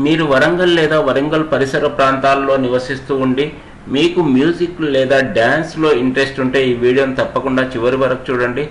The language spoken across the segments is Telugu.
మీరు వరంగల్ లేదా వరంగల్ పరిసర ప్రాంతాల్లో నివసిస్తూ ఉండి మీకు మ్యూజిక్ లేదా డ్యాన్స్లో ఇంట్రెస్ట్ ఉంటే ఈ వీడియోని తప్పకుండా చివరి వరకు చూడండి.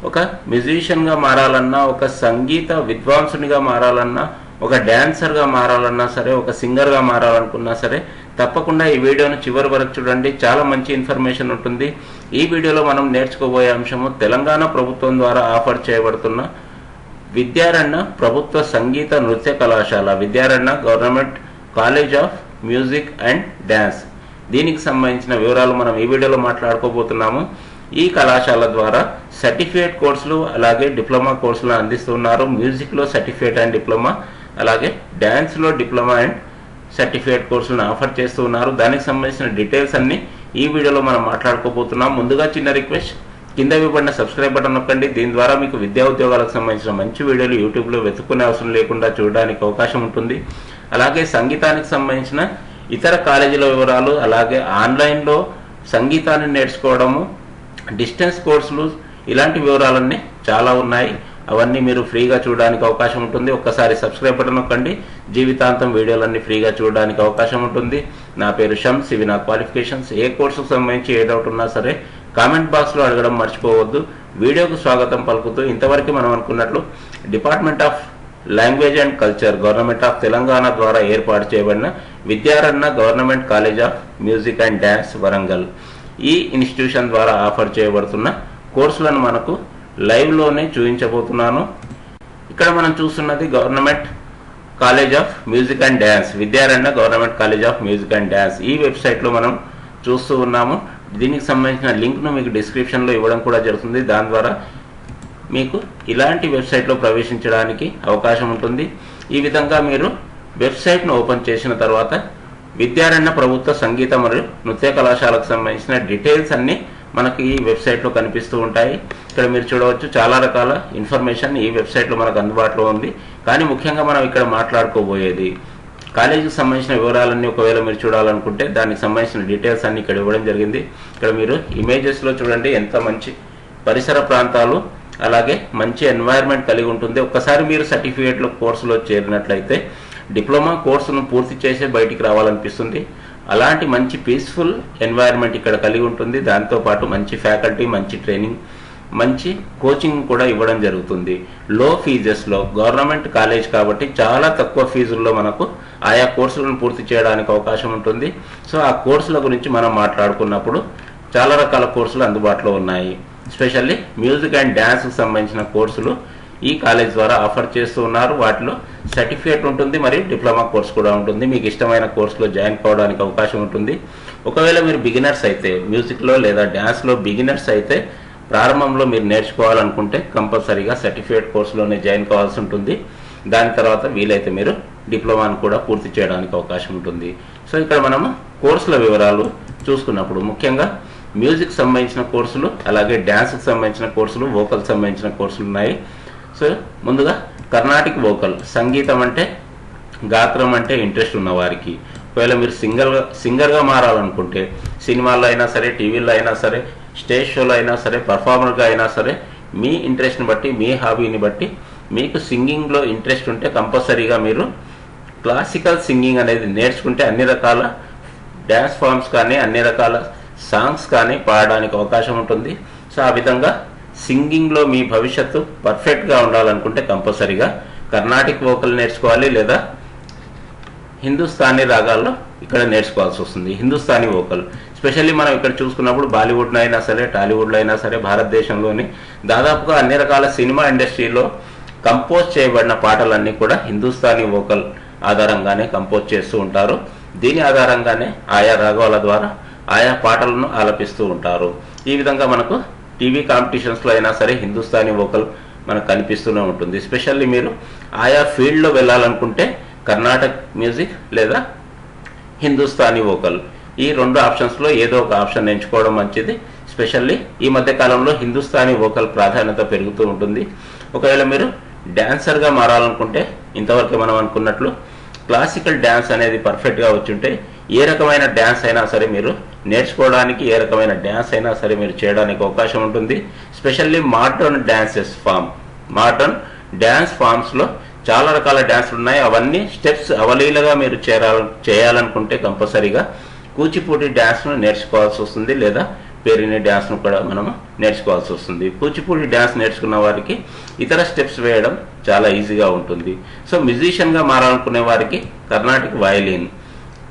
ఒక మ్యూజిషియన్గా మారాలన్నా, ఒక సంగీత విద్వాంసునిగా మారాలన్నా, ఒక డ్యాన్సర్గా మారాలన్నా సరే, ఒక సింగర్గా మారాలనుకున్నా సరే తప్పకుండా ఈ వీడియోను చివరి వరకు చూడండి. చాలా మంచి ఇన్ఫర్మేషన్ ఉంటుంది. ఈ వీడియోలో మనం నేర్చుకోబోయే అంశము తెలంగాణ ప్రభుత్వం ద్వారా ఆఫర్ చేయబడుతున్న విద్యారణ్య ప్రభుత్వ సంగీత నృత్య కళాశాల, Vidyaranya government college of music and dance. దీనికి సంబంధించిన వివరాలు మనం ఈ వీడియోలో మాట్లాడుకోబోతున్నాము. ఈ కళాశాల ద్వారా సర్టిఫికేట్ కోర్సులు అలాగే డిప్లొమా కోర్సులు అందిస్తున్నారు. మ్యూజిక్లో సర్టిఫికేట్ అండ్ డిప్లొమా, అలాగే డ్యాన్స్లో డిప్లొమా అండ్ సర్టిఫికేట్ కోర్సులను ఆఫర్ చేస్తూ ఉన్నారు. దానికి సంబంధించిన డీటెయిల్స్ అన్ని ఈ వీడియోలో మనం మాట్లాడుకోబోతున్నాం. ముందుగా చిన్న రిక్వెస్ట్, కింద ఇవ్వబడిన సబ్స్క్రైబ్ బటన్ నొక్కండి. దీని ద్వారా మీకు విద్యా ఉద్యోగాలకు సంబంధించిన మంచి వీడియోలు యూట్యూబ్లో వెతుక్కునే అవసరం లేకుండా చూడడానికి అవకాశం ఉంటుంది. అలాగే సంగీతానికి సంబంధించిన ఇతర కాలేజీల వివరాలు, అలాగే ఆన్లైన్లో సంగీతాన్ని నేర్చుకోవడము, డిస్టెన్స్ కోర్సులు, ఇలాంటి వివరాలన్నీ చాలా ఉన్నాయి. అవన్నీ మీరు ఫ్రీగా చూడడానికి అవకాశం ఉంటుంది. ఒక్కసారి సబ్స్క్రైబ్ బటన్ నొక్కండి. జీవితాంతం వీడియోలన్నీ ఫ్రీగా చూడడానికి అవకాశం ఉంటుంది. నా పేరు షమ్స్, ఇవి నా క్వాలిఫికేషన్స్. ఏ కోర్సుకు సంబంధించి ఏ డౌట్ ఉన్నా సరే కామెంట్ బాక్స్లో అడగడం మర్చిపోవద్దు. వీడియోకు స్వాగతం పలుకుతూ ఇంతవరకు మనం అనుకున్నట్లు department of language and culture, government of Telangana ద్వారా ఏర్పాటు చేయబడిన Vidyaranya government college of music and dance Warangal, ఈ ఇన్స్టిట్యూషన్ ద్వారా ఆఫర్ చేయబడుతున్న కోర్సులను మనకు లైవ్లోనే చూపించబోతున్నాను. ఇక్కడ మనం చూస్తున్నది government college of music and dance, Vidyaranya government college of music and dance. ఈ వెబ్సైట్లో మనం చూస్తూ ఉన్నాము. దీనికి సంబంధించిన లింక్ను మీకు డిస్క్రిప్షన్లో ఇవ్వడం కూడా జరుగుతుంది. దాని ద్వారా మీకు ఇలాంటి వెబ్సైట్లో ప్రవేశించడానికి అవకాశం ఉంటుంది. ఈ విధంగా మీరు వెబ్సైట్ను ఓపెన్ చేసిన తర్వాత విద్యారణ్య ప్రభుత్వ సంగీత మరియు నృత్య కళాశాలకు సంబంధించిన డీటెయిల్స్ అన్నీ మనకి ఈ వెబ్సైట్లో కనిపిస్తూ ఉంటాయి. ఇక్కడ మీరు చూడవచ్చు చాలా రకాల ఇన్ఫర్మేషన్ ఈ వెబ్సైట్లో మనకు అందుబాటులో ఉంది. కానీ ముఖ్యంగా మనం ఇక్కడ మాట్లాడుకోబోయేది కాలేజీకి సంబంధించిన వివరాలన్నీ ఒకవేళ మీరు చూడాలనుకుంటే దానికి సంబంధించిన డీటెయిల్స్ అన్ని ఇక్కడ ఇవ్వడం జరిగింది. ఇక్కడ మీరు ఇమేజెస్లో చూడండి ఎంత మంచి పరిసర ప్రాంతాలు, అలాగే మంచి ఎన్వైర్న్మెంట్ కలిగి ఉంటుంది. ఒక్కసారి మీరు సర్టిఫికేట్లో కోర్సులో చేరినట్లయితే డిప్లొమా కోర్సును పూర్తి చేసే బయటికి రావాలనిపిస్తుంది. అలాంటి మంచి పీస్ఫుల్ ఎన్వైర్న్మెంట్ ఇక్కడ కలిగి ఉంటుంది. దాంతోపాటు మంచి ఫ్యాకల్టీ, మంచి ట్రైనింగ్, మంచి కోచింగ్ కూడా ఇవ్వడం జరుగుతుంది. లో ఫీజెస్లో, గవర్నమెంట్ కాలేజ్ కాబట్టి చాలా తక్కువ ఫీజుల్లో మనకు ఆయా కోర్సులను పూర్తి చేయడానికి అవకాశం ఉంటుంది. సో ఆ కోర్సుల గురించి మనం మాట్లాడుకున్నప్పుడు చాలా రకాల కోర్సులు అందుబాటులో ఉన్నాయి. స్పెషల్లీ మ్యూజిక్ అండ్ డ్యాన్స్కి సంబంధించిన కోర్సులు ఈ కాలేజ్ ద్వారా ఆఫర్ చేస్తూ ఉన్నారు. వాటిలో సర్టిఫికేట్ ఉంటుంది మరియు డిప్లొమా కోర్స్ కూడా ఉంటుంది. మీకు ఇష్టమైన కోర్సులో జాయిన్ కావడానికి అవకాశం ఉంటుంది. ఒకవేళ మీరు బిగినర్స్ అయితే, మ్యూజిక్లో లేదా డ్యాన్స్లో బిగినర్స్ అయితే ప్రారంభంలో మీరు నేర్చుకోవాలనుకుంటే కంపల్సరీగా సర్టిఫికేట్ కోర్సులోనే జాయిన్ కావాల్సి ఉంటుంది. దాని తర్వాత వీలైతే మీరు డిప్లొమాను కూడా పూర్తి చేయడానికి అవకాశం ఉంటుంది. సో ఇక్కడ మనము కోర్సుల వివరాలు చూసుకున్నప్పుడు ముఖ్యంగా మ్యూజిక్ సంబంధించిన కోర్సులు, అలాగే డ్యాన్స్కి సంబంధించిన కోర్సులు, వోకల్ సంబంధించిన కోర్సులు ఉన్నాయి. సో ముందుగా కర్ణాటిక్ వోకల్, సంగీతం అంటే, గాత్రం అంటే ఇంట్రెస్ట్ ఉన్నవారికి, ఒకవేళ మీరు సింగర్గా మారాలనుకుంటే సినిమాల్లో అయినా సరే, టీవీలో అయినా సరే, స్టేజ్ షోలో అయినా సరే, పర్ఫార్మర్గా అయినా సరే, మీ ఇంట్రెస్ట్ని బట్టి, మీ హాబీని బట్టి మీకు సింగింగ్లో ఇంట్రెస్ట్ ఉంటే కంపల్సరీగా మీరు క్లాసికల్ సింగింగ్ అనేది నేర్చుకుంటే అన్ని రకాల డ్యాన్స్ ఫామ్స్ కానీ, అన్ని రకాల సాంగ్స్ కానీ పాడడానికి అవకాశం ఉంటుంది. సో ఆ విధంగా సింగింగ్లో మీ భవిష్యత్తు పర్ఫెక్ట్గా ఉండాలనుకుంటే కంపల్సరీగా కర్ణాటిక్ వోకల్ నేర్చుకోవాలి, లేదా హిందుస్థానీ రాగాల్లో ఇక్కడ నేర్చుకోవాల్సి వస్తుంది. హిందుస్థానీ వోకల్ స్పెషల్లీ మనం ఇక్కడ చూసుకున్నప్పుడు బాలీవుడ్లో అయినా సరే, టాలీవుడ్లో అయినా సరే, భారతదేశంలోని దాదాపుగా అన్ని రకాల సినిమా ఇండస్ట్రీలో కంపోజ్ చేయబడిన పాటలన్నీ కూడా హిందుస్థానీ వోకల్ ఆధారంగానే కంపోజ్ చేస్తూ ఉంటారు. దీని ఆధారంగానే ఆయా రాగాల ద్వారా ఆయా పాటలను ఆలపిస్తూ ఉంటారు. ఈ విధంగా మనకు టీవీ కాంపిటీషన్స్లో అయినా సరే హిందుస్థానీ వోకల్ మనకు కనిపిస్తూనే ఉంటుంది. స్పెషల్లీ మీరు ఆయా ఫీల్డ్లో వెళ్ళాలనుకుంటే కర్ణాటక్ మ్యూజిక్ లేదా హిందుస్థానీ వోకల్, ఈ రెండు ఆప్షన్స్లో ఏదో ఒక ఆప్షన్ ఎంచుకోవడం మంచిది. స్పెషల్లీ ఈ మధ్య కాలంలో హిందుస్థానీ వోకల్ ప్రాధాన్యత పెరుగుతూ ఉంటుంది. ఒకవేళ మీరు డాన్సర్గా మారాలనుకుంటే ఇంతవరకు మనం అనుకున్నట్లు క్లాసికల్ డ్యాన్స్ అనేది పర్ఫెక్ట్గా వచ్చుంటే ఏ రకమైన డ్యాన్స్ అయినా సరే మీరు నేర్చుకోవడానికి, ఏ రకమైన డ్యాన్స్ అయినా సరే మీరు చేయడానికి అవకాశం ఉంటుంది. Specially modern dances form, modern dance ఫామ్స్లో చాలా రకాల డ్యాన్సులు ఉన్నాయి. అవన్నీ స్టెప్స్ అవలీలగా మీరు చేయాలనుకుంటే కంపల్సరీగా కూచిపూడి డ్యాన్స్ను నేర్చుకోవాల్సి వస్తుంది, లేదా పెరిని డ్యాన్స్ను కూడా మనము నేర్చుకోవాల్సి వస్తుంది. కూచిపూడి డ్యాన్స్ నేర్చుకున్న వారికి ఇతర స్టెప్స్ వేయడం చాలా ఈజీగా ఉంటుంది. సో మ్యూజిషియన్గా మారాలనుకునే వారికి కర్ణాటిక్ వయలిన్,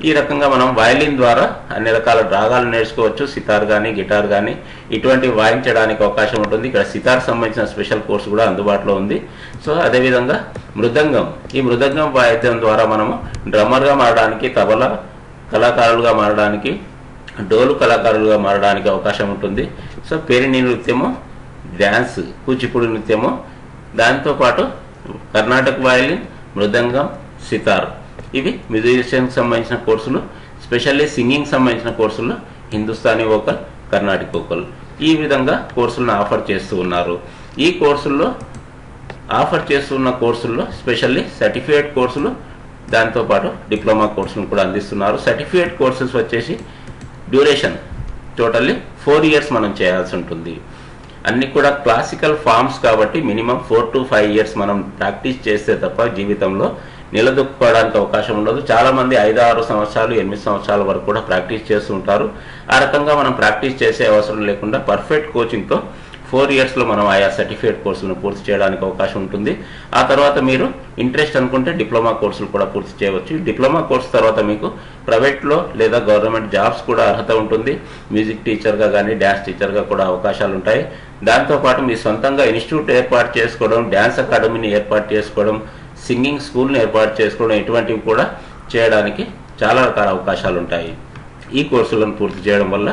ఈ రకంగా మనం వయలిన్ ద్వారా అన్ని రకాల రాగాలు నేర్చుకోవచ్చు. సితార్ కానీ గిటార్ కానీ ఇటువంటివి వాయించడానికి అవకాశం ఉంటుంది. ఇక్కడ సితార్ సంబంధించిన స్పెషల్ కోర్సు కూడా అందుబాటులో ఉంది. సో అదేవిధంగా మృదంగం, ఈ మృదంగం వాయిద్యం ద్వారా మనము డ్రమ్మర్గా మారడానికి, తబలా కళాకారులుగా మారడానికి, డోలు కళాకారులుగా మారడానికి అవకాశం ఉంటుంది. సో పెరిని నృత్యము, డ్యాన్స్, కూచిపూడి నృత్యము, దాంతోపాటు కర్ణాటక వయలిన్, మృదంగం, సితార్, ఇవి మ్యూజిషియన్కి సంబంధించిన కోర్సులు. స్పెషల్లీ సింగింగ్ సంబంధించిన కోర్సులు హిందుస్థానీ వోకల్, కర్ణాటిక్ వోకల్, ఈ విధంగా కోర్సులను ఆఫర్ చేస్తూ ఉన్నారు. ఈ కోర్సుల్లో ఆఫర్ చేస్తున్న కోర్సుల్లో స్పెషల్లీ సర్టిఫికేట్ కోర్సులు, దాంతోపాటు డిప్లొమా కోర్సులను కూడా అందిస్తున్నారు. సర్టిఫికేట్ కోర్సెస్ వచ్చేసి డ్యూరేషన్ టోటల్లీ 4 years మనం చేయాల్సి ఉంటుంది. అన్ని కూడా క్లాసికల్ ఫార్మ్స్ కాబట్టి మినిమం 4 to 5 years మనం ప్రాక్టీస్ చేస్తే తప్ప జీవితంలో నిలదొక్కుకోవడానికి అవకాశం ఉండదు. చాలామంది 5-6 సంవత్సరాలు 8 సంవత్సరాల వరకు కూడా ప్రాక్టీస్ చేస్తూ ఉంటారు. ఆ రకంగా మనం ప్రాక్టీస్ చేసే అవసరం లేకుండా పర్ఫెక్ట్ కోచింగ్తో 4 yearsలో మనం ఆయా సర్టిఫికేట్ కోర్సులను పూర్తి చేయడానికి అవకాశం ఉంటుంది. ఆ తర్వాత మీరు ఇంట్రెస్ట్ అనుకుంటే డిప్లొమా కోర్సులు కూడా పూర్తి చేయవచ్చు. డిప్లొమా కోర్సు తర్వాత మీకు ప్రైవేట్లో లేదా గవర్నమెంట్ జాబ్స్ కూడా అర్హత ఉంటుంది. మ్యూజిక్ టీచర్గా కానీ డ్యాన్స్ టీచర్గా కూడా అవకాశాలు ఉంటాయి. దాంతోపాటు మీ సొంతంగా ఇన్స్టిట్యూట్ ఏర్పాటు చేసుకోవడం, డ్యాన్స్ అకాడమీని ఏర్పాటు చేసుకోవడం, సింగింగ్ స్కూల్ని ఏర్పాటు చేసుకోవడం, ఇటువంటివి కూడా చేయడానికి చాలా రకాల అవకాశాలు ఉంటాయి. ఈ కోర్సులను పూర్తి చేయడం వల్ల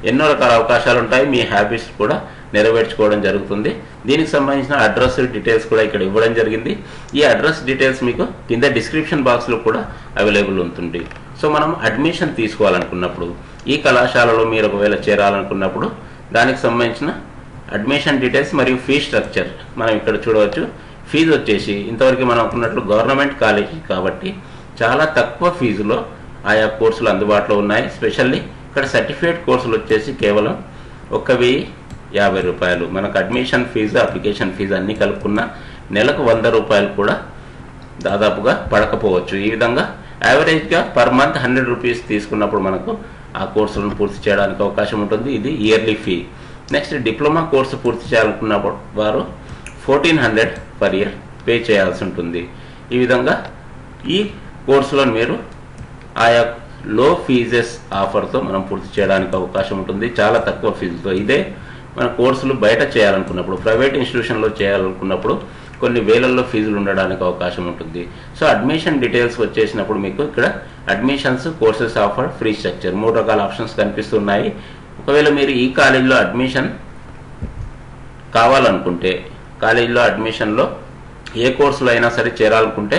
ఎన్నో రకాల అవకాశాలు ఉంటాయి. మీ హ్యాబిట్స్ కూడా నెరవేర్చుకోవడం జరుగుతుంది. దీనికి సంబంధించిన అడ్రస్ డీటెయిల్స్ కూడా ఇక్కడ ఇవ్వడం జరిగింది. ఈ అడ్రస్ డీటెయిల్స్ మీకు కింద డిస్క్రిప్షన్ బాక్స్లో కూడా అవైలబుల్ ఉంటుంది. సో మనం అడ్మిషన్ తీసుకోవాలనుకున్నప్పుడు, ఈ కళాశాలలో మీరు ఒకవేళ చేరాలనుకున్నప్పుడు దానికి సంబంధించిన అడ్మిషన్ డీటెయిల్స్ మరియు ఫీ స్ట్రక్చర్ మనం ఇక్కడ చూడవచ్చు. ఫీజు వచ్చేసి ఇంతవరకు మనం అనుకున్నట్లు గవర్నమెంట్ కాలేజీ కాబట్టి చాలా తక్కువ ఫీజులో ఆయా కోర్సులు అందుబాటులో ఉన్నాయి. స్పెషల్లీ ఇక్కడ సర్టిఫికేట్ కోర్సులు వచ్చేసి కేవలం 1,050 రూపాయలు. మనకు అడ్మిషన్ ఫీజు, అప్లికేషన్ ఫీజు అన్నీ కలుపుకున్న నెలకు 100 రూపాయలు కూడా దాదాపుగా పడకపోవచ్చు. ఈ విధంగా యావరేజ్గా పర్ మంత్ 100 రూపీస్ తీసుకున్నప్పుడు మనకు ఆ కోర్సులను పూర్తి చేయడానికి అవకాశం ఉంటుంది. ఇది yearly fee. Next diploma course పూర్తి చేయాలనుకున్నప్పుడు వారు 1,400 per year పే చేయాల్సి ఉంటుంది. ఈ విధంగా ఈ కోర్సులను మీరు ఆయా లో ఫీజెస్ ఆఫర్తో మనం పూర్తి చేయడానికి అవకాశం ఉంటుంది, చాలా తక్కువ ఫీజుతో. ఇదే మన కోర్సులు బయట చేయాలనుకున్నప్పుడు, ప్రైవేట్ ఇన్స్టిట్యూషన్లో చేయాలనుకున్నప్పుడు కొన్ని వేలల్లో ఫీజులు ఉండడానికి అవకాశం ఉంటుంది. సో అడ్మిషన్ డీటెయిల్స్ వచ్చేసినప్పుడు మీకు ఇక్కడ admissions, courses offer, free structure 3 రకాల ఆప్షన్స్ కనిపిస్తున్నాయి. ఒకవేళ మీరు ఈ కాలేజీలో అడ్మిషన్ కావాలనుకుంటే, కాలేజీలో అడ్మిషన్లో ఏ కోర్సులో అయినా సరే చేరాలనుకుంటే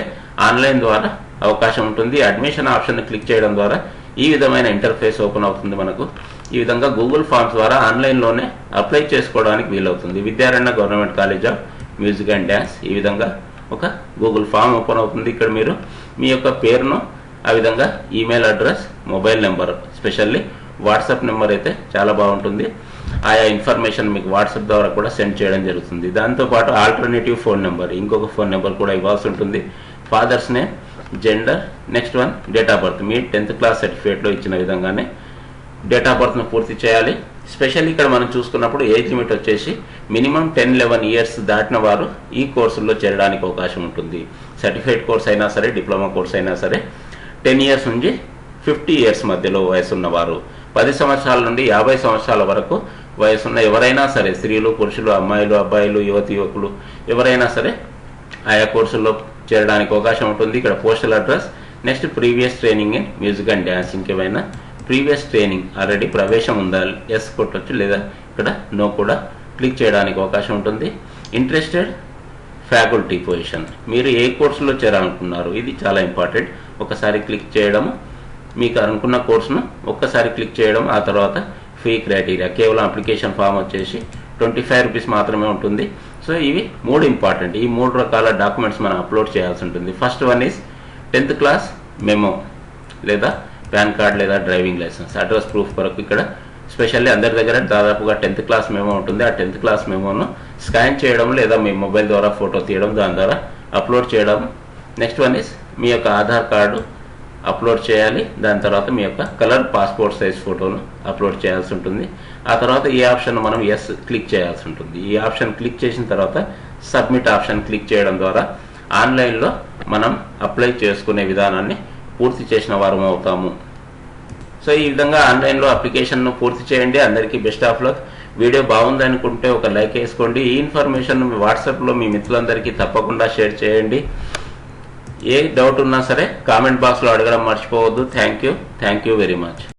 ఆన్లైన్ ద్వారా అవకాశం ఉంటుంది. అడ్మిషన్ ఆప్షన్ క్లిక్ చేయడం ద్వారా ఈ విధమైన ఇంటర్ఫేస్ ఓపెన్ అవుతుంది మనకు. ఈ విధంగా గూగుల్ ఫామ్స్ ద్వారా ఆన్లైన్లోనే అప్లై చేసుకోవడానికి వీలవుతుంది. Vidyaranya government college of music and dance, ఈ విధంగా ఒక గూగుల్ ఫామ్ ఓపెన్ అవుతుంది. ఇక్కడ మీరు మీ యొక్క పేరును, ఆ విధంగా email address, mobile number, specially WhatsApp number అయితే చాలా బాగుంటుంది. ఆయా ఇన్ఫర్మేషన్ మీకు వాట్సాప్ ద్వారా కూడా సెండ్ చేయడం జరుగుతుంది. దాంతోపాటు ఆల్టర్నేటివ్ ఫోన్ నెంబర్, ఇంకొక ఫోన్ నెంబర్ కూడా ఇవ్వాల్సి ఉంటుంది. Father's name, gender, next one date of birth. Me 10th class సర్టిఫికేట్లో ఇచ్చిన విధంగానే డేట్ ఆఫ్ బర్త్ను పూర్తి చేయాలి. స్పెషల్లీ ఇక్కడ మనం చూసుకున్నప్పుడు ఏజ్ లిమిట్ వచ్చేసి మినిమం 10-11 years దాటిన వారు ఈ కోర్సుల్లో చేరడానికి అవకాశం ఉంటుంది. సర్టిఫికేట్ కోర్స్ అయినా సరే, డిప్లొమా కోర్స్ అయినా సరే 10 years నుంచి 50 years మధ్యలో వయసున్నవారు, 10 సంవత్సరాల నుండి 50 సంవత్సరాల వరకు వయసున్న ఎవరైనా సరే, స్త్రీలు, పురుషులు, అమ్మాయిలు, అబ్బాయిలు, యువతి యువకులు ఎవరైనా సరే ఆయా కోర్సుల్లో చేరడానికి అవకాశం ఉంటుంది. ఇక్కడ postal address, next previous training in music and dance, ఇంకేమైనా ప్రీవియస్ ట్రైనింగ్ ఆల్రెడీ ప్రవేశం ఉందా ఎస్ కొట్టచ్చు, లేదా ఇక్కడ నో కూడా క్లిక్ చేయడానికి అవకాశం ఉంటుంది. ఇంట్రెస్టెడ్ ఫ్యాకల్టీ పొజిషన్, మీరు ఏ కోర్సులో చేరాలనుకున్నారు, ఇది చాలా ఇంపార్టెంట్. ఒకసారి క్లిక్ చేయడము, మీకు అనుకున్న కోర్సును ఒక్కసారి క్లిక్ చేయడం, ఆ తర్వాత ఫీ క్రైటీరియా, కేవలం అప్లికేషన్ ఫామ్ వచ్చేసి 25 రూపీస్ మాత్రమే ఉంటుంది. సో ఇవి 3 ఇంపార్టెంట్. ఈ 3 రకాల డాక్యుమెంట్స్ మనం అప్లోడ్ చేయాల్సి ఉంటుంది. First one is 10th class memo, లేదా పాన్ కార్డ్, లేదా డ్రైవింగ్ లైసెన్స్. అడ్రస్ ప్రూఫ్ కొరకు ఇక్కడ స్పెషల్లీ అందరి దగ్గర దాదాపుగా 10th క్లాస్ మెమో ఉంటుంది. ఆ 10th క్లాస్ మెమోను స్కాన్ చేయడం, లేదా మీ మొబైల్ ద్వారా ఫోటో తీయడం, దాని ద్వారా అప్లోడ్ చేయడం. నెక్స్ట్ వన్ ఇస్ మీ యొక్క ఆధార్ కార్డు అప్లోడ్ చేయాలి. దాని తర్వాత మీ యొక్క కలర్ పాస్పోర్ట్ సైజ్ ఫోటోను అప్లోడ్ చేయాల్సి ఉంటుంది. ఆ తర్వాత ఈ ఆప్షన్ మనం ఎస్ క్లిక్ చేయాల్సి ఉంటుంది. ఈ ఆప్షన్ క్లిక్ చేసిన తర్వాత సబ్మిట్ ఆప్షన్ క్లిక్ చేయడం ద్వారా ఆన్లైన్లో మనం అప్లై చేసుకునే విధానాన్ని పూర్తి చేసిన వారం అవుతాము. సో ఈ విధంగా ఆన్లైన్లో అప్లికేషన్ను పూర్తి చేయండి. అందరికీ బెస్ట్ ఆఫ్ లక్. వీడియో బాగుందనుకుంటే ఒక లైక్ వేసుకోండి. ఈ ఇన్ఫర్మేషన్ మీ వాట్సాప్లో మీ మిత్రులందరికీ తప్పకుండా షేర్ చేయండి. ఏ డౌట్ ఉన్నా సరే కామెంట్ బాక్స్లో అడగడం మర్చిపోవద్దు. Thank you very much.